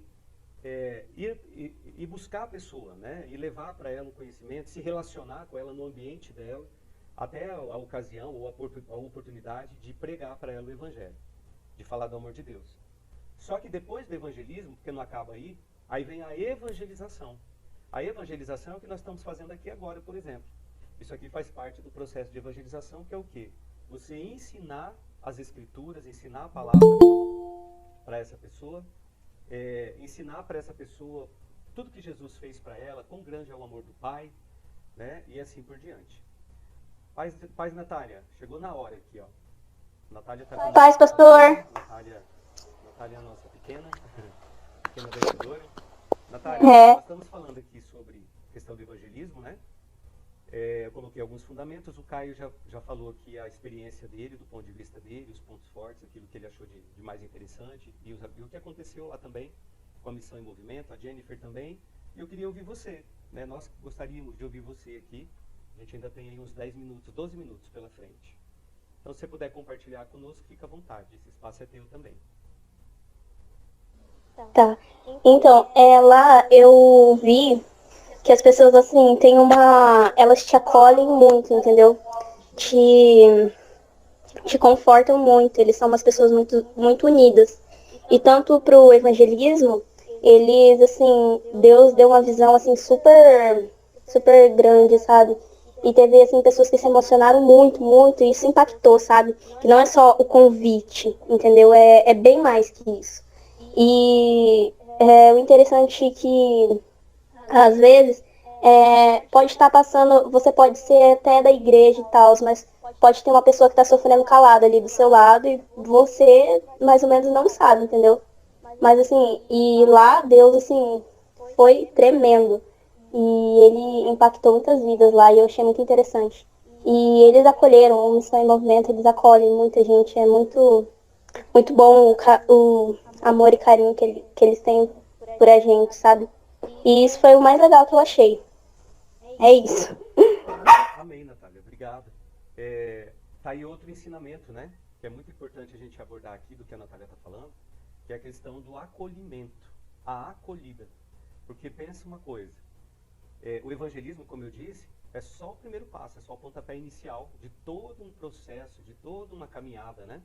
ir buscar a pessoa, né? E levar para ela um conhecimento, se relacionar com ela no ambiente dela, até a ocasião ou a oportunidade de pregar para ela o evangelho, de falar do amor de Deus. Só que depois do evangelismo, porque não acaba aí vem a evangelização. A evangelização é o que nós estamos fazendo aqui agora, por exemplo. Isso aqui faz parte do processo de evangelização, que é o quê? Você ensinar as escrituras, ensinar a palavra para essa pessoa, ensinar para essa pessoa tudo que Jesus fez para ela, quão grande é o amor do Pai, né? E assim por diante. Paz Natália, chegou na hora aqui, ó. Natália tá Paz, pastor. Natália é a nossa pequena vencedora. Natália, nós estamos falando aqui sobre questão do evangelismo, né? Eu coloquei alguns fundamentos, o Caio já falou aqui a experiência dele, do ponto de vista dele, os pontos fortes, aquilo que ele achou de mais interessante, e o que aconteceu lá também, com a Missão em Movimento, a Jennifer também, e eu queria ouvir você, né? Nós gostaríamos de ouvir você aqui, a gente ainda tem aí uns 10 minutos, 12 minutos pela frente. Então, se você puder compartilhar conosco, fica à vontade, esse espaço é teu também. Tá. Então, lá eu vi que as pessoas, assim, elas te acolhem muito, entendeu? Te confortam muito, eles são umas pessoas muito, muito unidas. E tanto pro evangelismo, eles, assim, Deus deu uma visão, assim, super, super grande, sabe? E teve, assim, pessoas que se emocionaram muito, muito, e isso impactou, sabe? Que não é só o convite, entendeu? É bem mais que isso. E o interessante é que, às vezes, pode estar passando, você pode ser até da igreja e tal, mas pode ter uma pessoa que está sofrendo calada ali do seu lado e você, mais ou menos, não sabe, entendeu? Mas, assim, e lá, Deus, assim, foi tremendo. E ele impactou muitas vidas lá e eu achei muito interessante. E eles acolheram, o Missão em Movimento, eles acolhem muita gente, é muito, muito bom o amor e carinho que eles têm por a gente, sabe? E isso foi o mais legal que eu achei. É isso. Amém, Natália, obrigado. Tá aí outro ensinamento, né? Que é muito importante a gente abordar aqui do que a Natália está falando, que é a questão do acolhimento, a acolhida. Porque pensa uma coisa, o evangelismo, como eu disse, é só o primeiro passo, é só o pontapé inicial de todo um processo, de toda uma caminhada, né?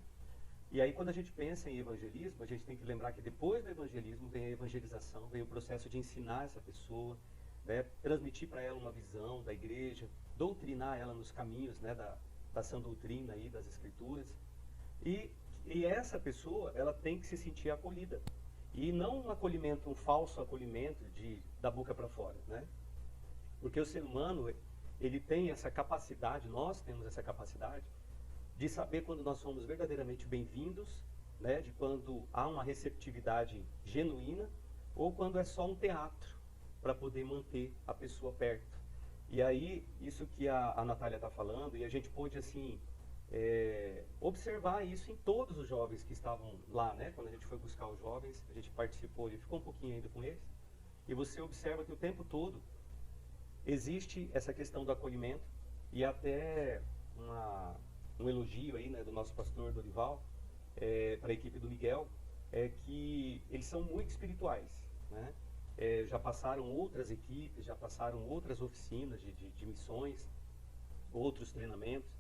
E aí, quando a gente pensa em evangelismo, a gente tem que lembrar que depois do evangelismo vem a evangelização, vem o processo de ensinar essa pessoa, né, transmitir para ela uma visão da igreja, doutrinar ela nos caminhos, né, da sã doutrina aí, das escrituras. E essa pessoa, ela tem que se sentir acolhida. E não um acolhimento, um falso acolhimento da boca para fora, né? Porque o ser humano, ele tem essa capacidade, nós temos essa capacidade, de saber quando nós somos verdadeiramente bem-vindos, né? De quando há uma receptividade genuína, ou quando é só um teatro, para poder manter a pessoa perto. E aí, isso que a Natália está falando, e a gente pôde, assim, observar isso em todos os jovens que estavam lá, né? Quando a gente foi buscar os jovens, a gente participou e ficou um pouquinho ainda com eles, e você observa que o tempo todo existe essa questão do acolhimento, e até um elogio aí, né, do nosso pastor Dorival, para a equipe do Miguel, é que eles são muito espirituais, né? Já passaram outras equipes, já passaram outras oficinas de missões, outros treinamentos,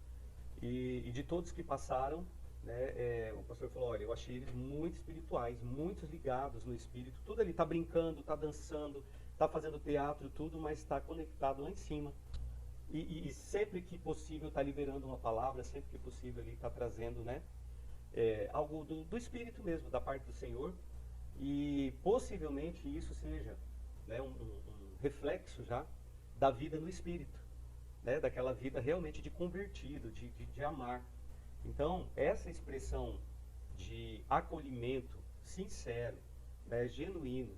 e de todos que passaram, né, o pastor falou, olha, eu achei eles muito espirituais, muito ligados no espírito, tudo ali, está brincando, está dançando, está fazendo teatro, tudo, mas está conectado lá em cima. E sempre que possível está liberando uma palavra, sempre que possível ele está trazendo, né, algo do Espírito mesmo, da parte do Senhor, e possivelmente isso seja, né, um reflexo já da vida no Espírito, né, daquela vida realmente de convertido, de amar. Então, essa expressão de acolhimento sincero, né, genuíno,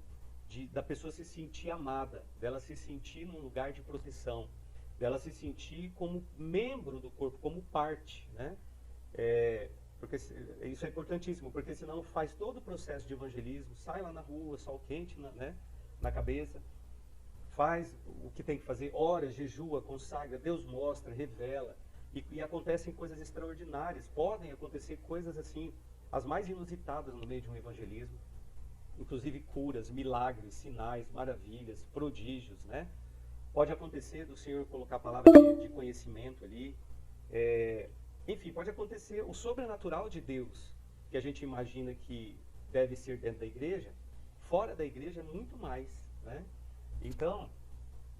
da pessoa se sentir amada, dela se sentir num lugar de proteção, dela se sentir como membro do corpo, como parte, né? Porque isso é importantíssimo, porque senão faz todo o processo de evangelismo, sai lá na rua, sol quente, né, na cabeça, faz o que tem que fazer, ora, jejua, consagra, Deus mostra, revela, e acontecem coisas extraordinárias, podem acontecer coisas assim, as mais inusitadas no meio de um evangelismo, inclusive curas, milagres, sinais, maravilhas, prodígios, né? Pode acontecer do Senhor colocar palavras de conhecimento ali, enfim, pode acontecer o sobrenatural de Deus, que a gente imagina que deve ser dentro da igreja, fora da igreja é muito mais, né? Então,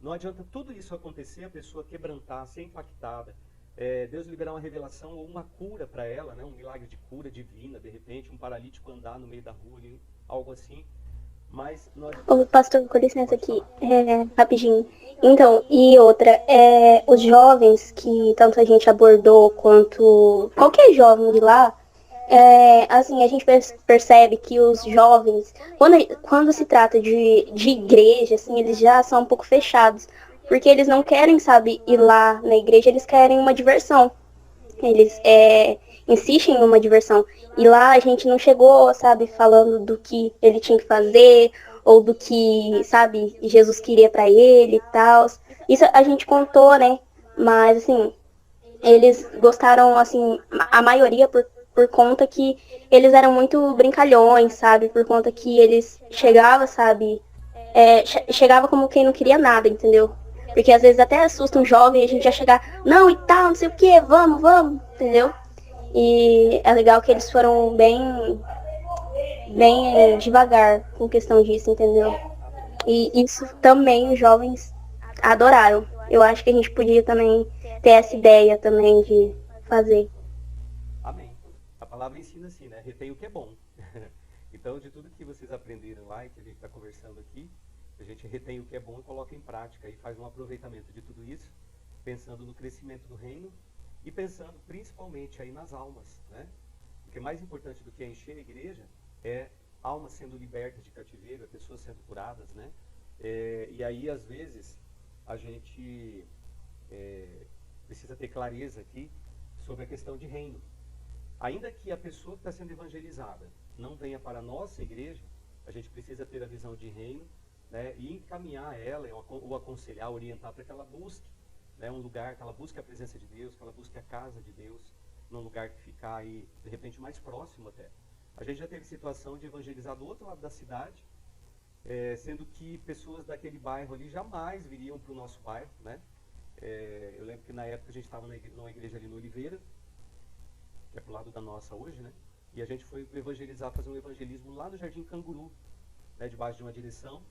não adianta tudo isso acontecer, a pessoa quebrantar, ser impactada, Deus liberar uma revelação ou uma cura para ela, né? Um milagre de cura divina, de repente, um paralítico andar no meio da rua, ali, algo assim. Mas nós... Ô, pastor, com licença aqui, rapidinho. Então, e outra, os jovens que tanto a gente abordou quanto qualquer jovem de lá, assim, a gente percebe que os jovens, quando se trata de igreja, assim, eles já são um pouco fechados, porque eles não querem, sabe, ir lá na igreja, eles querem uma diversão. Eles insistem em uma diversão. E lá a gente não chegou, sabe, falando do que ele tinha que fazer, ou do que, sabe, Jesus queria pra ele e tal. Isso a gente contou, né? Mas, assim, eles gostaram, assim, a maioria por conta que eles eram muito brincalhões, sabe? Por conta que eles chegavam, sabe? Chegava como quem não queria nada, entendeu? Porque às vezes até assusta um jovem e a gente já chegar, não e tal, não sei o que, vamos, entendeu? E é legal que eles foram bem devagar com questão disso, entendeu? E isso também os jovens adoraram. Eu acho que a gente podia também ter essa ideia também de fazer. Amém. A palavra ensina assim, né? Retém o que é bom. Então, de tudo que vocês aprenderam lá e que a gente está conversando aqui, a gente retém o que é bom e coloca em prática e faz um aproveitamento de tudo isso, pensando no crescimento do reino e pensando principalmente aí nas almas, né? Porque mais importante do que encher a igreja é almas sendo libertas de cativeiro, pessoas sendo curadas, né? E aí, às vezes, a gente precisa ter clareza aqui sobre a questão de reino. Ainda que a pessoa que está sendo evangelizada não venha para a nossa igreja, a gente precisa ter a visão de reino, né, e encaminhar ela, ou aconselhar, orientar para que ela busque, né, um lugar, que ela busque a presença de Deus, que ela busque a casa de Deus, num lugar que ficar aí, de repente, mais próximo até. A gente já teve situação de evangelizar do outro lado da cidade, sendo que pessoas daquele bairro ali jamais viriam para o nosso bairro, né? Eu lembro que na época a gente estava numa igreja ali no Oliveira, que é pro lado da nossa hoje, né? E a gente foi evangelizar, fazer um evangelismo lá no Jardim Canguru, né, debaixo de uma direção.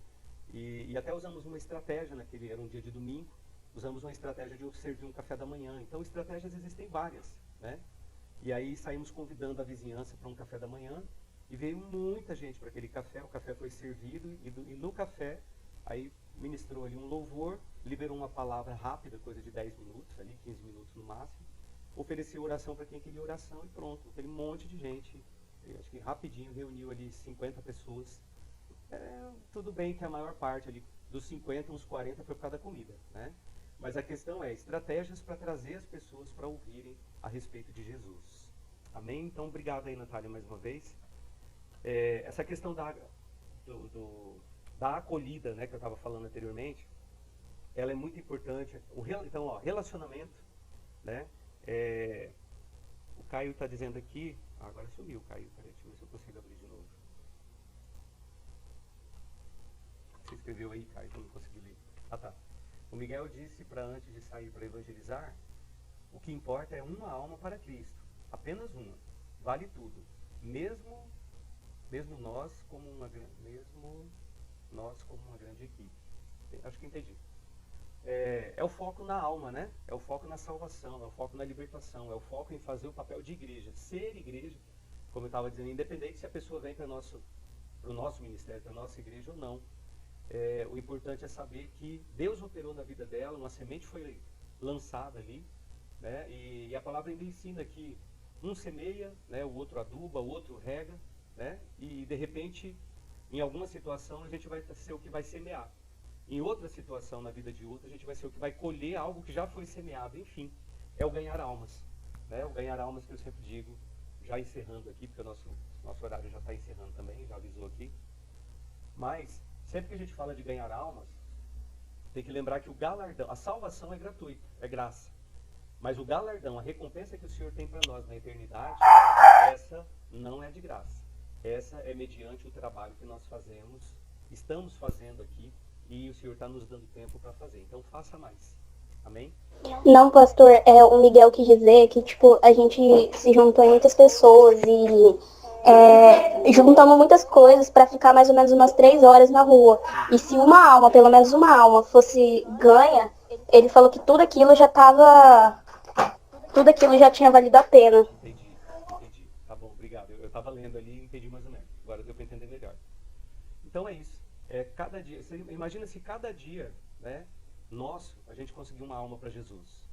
E até usamos uma estratégia, naquele era um dia de domingo, usamos uma estratégia de servir um café da manhã. Então, estratégias existem várias, né? E aí saímos convidando a vizinhança para um café da manhã e veio muita gente para aquele café. O café foi servido e no café, aí ministrou ali um louvor, liberou uma palavra rápida, coisa de 10 minutos, ali 15 minutos no máximo. Ofereceu oração para quem queria oração e pronto. Aquele monte de gente, acho que rapidinho reuniu ali 50 pessoas. Tudo bem que a maior parte ali, dos 50, uns 40 foi por causa da comida, né? Mas a questão é estratégias para trazer as pessoas para ouvirem a respeito de Jesus. Amém? Então, obrigado aí, Natália, mais uma vez. Essa questão da acolhida, né, que eu estava falando anteriormente, ela é muito importante. Então, ó, relacionamento, né? O Caio está dizendo aqui... agora sumiu o Caio, peraí, deixa eu ver se eu consigo abrir de novo. Você escreveu aí, Caio, que eu não consegui ler. Ah, tá. O Miguel disse para antes de sair para evangelizar, o que importa é uma alma para Cristo. Apenas uma. Vale tudo. Mesmo nós como uma grande equipe. Acho que entendi. É o foco na alma, né? É o foco na salvação, é o foco na libertação, é o foco em fazer o papel de igreja. Ser igreja, como eu estava dizendo, independente se a pessoa vem para o nosso ministério, para a nossa igreja ou não. O importante é saber que Deus operou na vida dela, uma semente foi lançada ali, né? E a palavra ainda ensina que um semeia, né? O outro aduba, o outro rega, né? E de repente, em alguma situação, a gente vai ser o que vai semear. Em outra situação, na vida de outra, a gente vai ser o que vai colher algo que já foi semeado. Enfim, é o ganhar almas, né? O ganhar almas que eu sempre digo, já encerrando aqui, porque o nosso horário já está encerrando também, já avisou aqui. Mas sempre que a gente fala de ganhar almas, tem que lembrar que o galardão, a salvação é gratuita, é graça. Mas o galardão, a recompensa que o Senhor tem para nós na eternidade, essa não é de graça. Essa é mediante o trabalho que nós fazemos, estamos fazendo aqui, e o Senhor está nos dando tempo para fazer. Então faça mais. Amém? Não, pastor, o Miguel quis dizer que, tipo, a gente se juntou em muitas pessoas e juntamos muitas coisas para ficar mais ou menos umas 3 horas na rua. E se uma alma, pelo menos uma alma, fosse ganha, ele falou que tudo aquilo já tinha valido a pena. Entendi. Tá bom, obrigado. Eu estava lendo ali e entendi mais ou menos. Agora deu para entender melhor. Então é isso. Cada dia, você imagina se cada dia, né, nosso, a gente conseguir uma alma para Jesus.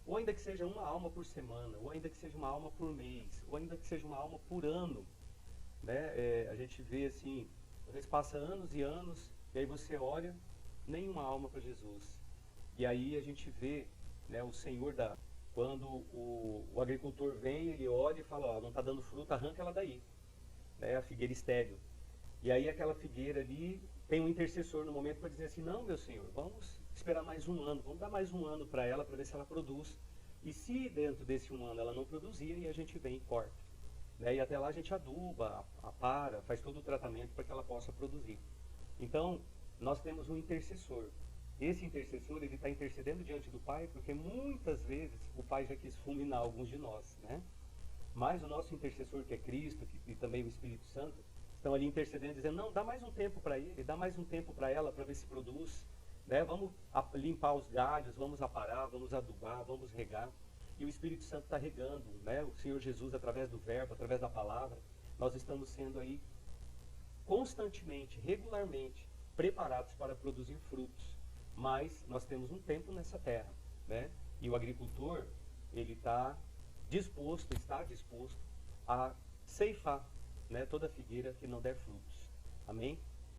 Ou ainda que seja uma alma por semana, ou ainda que seja uma alma por mês, ou ainda que seja uma alma por ano, né? A gente vê assim, às vezes passa anos e anos, e aí você olha, nenhuma alma para Jesus. E aí a gente vê, né, o Senhor quando o agricultor vem, ele olha e fala, ó, não está dando fruta, arranca ela daí, né, a figueira estéril. E aí aquela figueira ali tem um intercessor no momento para dizer assim, não, meu Senhor, vamos esperar mais um ano, vamos dar mais um ano para ela, para ver se ela produz. E se dentro desse um ano ela não produzir, aí a gente vem e corta. Né? E até lá a gente aduba, apara, faz todo o tratamento para que ela possa produzir. Então, nós temos um intercessor. Esse intercessor, ele está intercedendo diante do Pai, porque muitas vezes o Pai já quis fulminar alguns de nós, né? Mas o nosso intercessor, que é Cristo, e também o Espírito Santo, estão ali intercedendo, dizendo, não, dá mais um tempo para ele, dá mais um tempo para ela, para ver se produz, né? Vamos limpar os galhos, vamos aparar, vamos adubar, vamos regar. E o Espírito Santo está regando, né? O Senhor Jesus, através do verbo, através da palavra, nós estamos sendo aí constantemente, regularmente, preparados para produzir frutos. Mas nós temos um tempo nessa terra, né? E o agricultor, ele está disposto a ceifar, né, toda figueira que não der frutos. Amém?